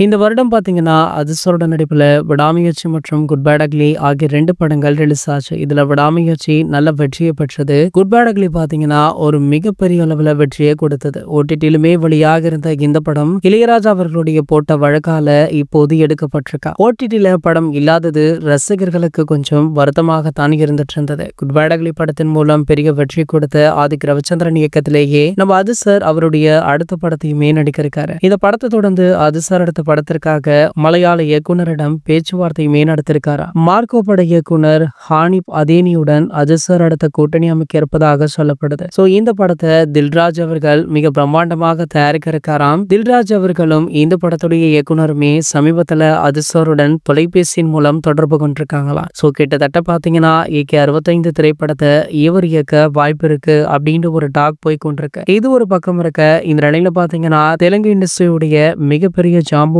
இந்த வருடம் பார்த்தீங்கன்னா, அஜிஸோட நடிப்புல விடாமுயற்சி மற்றும் குட் பேட் அக்லி ஆகிய 2 படங்கள் ரிலீஸ் ஆச்சு. இதுல விடாமுயற்சி நல்ல வெற்றியை பெற்றது. குட் பேட் அக்லி பார்த்தீங்கன்னா, ஒரு மிகப்பெரிய அளவுல வெற்றியை கொடுத்தது. ஓடிடிலுமே வெளியாக இருந்த இந்த படம் இளையராஜா அவர்களுடைய போட்ட வழக்கால இப்போது எடுக்கப்பட்டிருக்கா. ஓடிடில படம் இல்லாதது ரசிகர்களுக்கு கொஞ்சம் வருத்தமாகத்தான் இருந்துட்டு இருந்தது. குட் பேட் அக்லி படத்தின் மூலம் பெரிய வெற்றி கொடுத்த ஆதிக் ரவிச்சந்திரன் இயக்கத்திலேயே நம்ம அஜித் சார் அவருடைய அடுத்த படத்தையுமே நடிக்க இருக்காரு. இந்த படத்தை தொடர்ந்து அஜித் சார் அடுத்த படத்திற்காக மலையாள இயக்குனரிடம் பேச்சுவார்த்தையுமே நடத்திருக்காரா. மார்க்கோ பட இயக்குனர் ஹானிப் அதேனியுடன் அஜித் சார் அடுத்த கூட்டணி அமைக்க இருப்பதாக சொல்லப்படுது. சோ இந்த படத்தை தில்ராஜ் அவர்கள் மிக பிரம்மாண்டமாக தயாரிக்க இருக்காராம். தில்ராஜ் அவர்களும் இந்த படத்துடைய இயக்குனருமே சமீபத்துல அஜித் சாருடன் தொலைபேசியின் மூலம் தொடர்பு கொண்டிருக்காங்களா. சோ கிட்டத்தட்ட பாத்தீங்கன்னா AK 65 திரைப்படத்தை இவர் இயக்க வாய்ப்பு இருக்கு அப்படின்ற ஒரு டாக் போய் கொண்டிருக்கு. இது ஒரு பக்கம் இருக்க, இந்த நிலையில பாத்தீங்கன்னா தெலுங்கு இண்டஸ்ட்ரியுடைய மிகப்பெரிய ஜாம்புவானான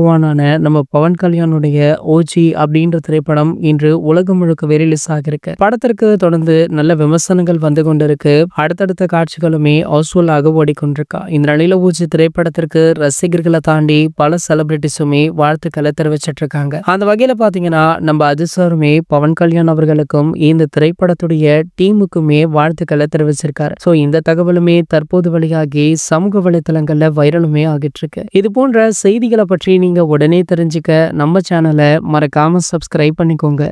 நம்ம பவன் கல்யாணுடைய ஓஜி அப்படின்ற திரைப்படம் இன்று உலகம் முழுக்க ரிலீஸ் ஆகிருக்கு. படத்திற்கு தொடர்ந்து நல்ல விமர்சனங்கள் வந்து கொண்டிருக்கு. அடுத்தடுத்த காட்சிகளுமே ஹவுஸ்ஃபுல்லாக ஓடிக்கொண்டிருக்கா. இந்த நிலையில ஓஜி திரைப்படத்திற்கு ரசிகர்களை தாண்டி பல செலிபிரிட்டிஸுமே வாழ்த்துக்களை தெரிவிச்சிட்டு இருக்காங்க. அந்த வகையில பாத்தீங்கன்னா நம்ம அஜித் சாருமே பவன் கல்யாண் அவர்களுக்கும் இந்த திரைப்படத்துடைய டீமுக்குமே வாழ்த்துக்களை தெரிவிச்சிருக்காரு. சோ இந்த தகவலுமே தற்போது வெளியாகி சமூக வலைதளங்கள்ல வைரலுமே ஆகிட்டு இருக்கு. இது போன்ற செய்திகளை பற்றி நீங்க உடனே தெரிஞ்சுக்க நம்ம சேனலை மறக்காம சப்ஸ்கிரைப் பண்ணிக்கோங்க.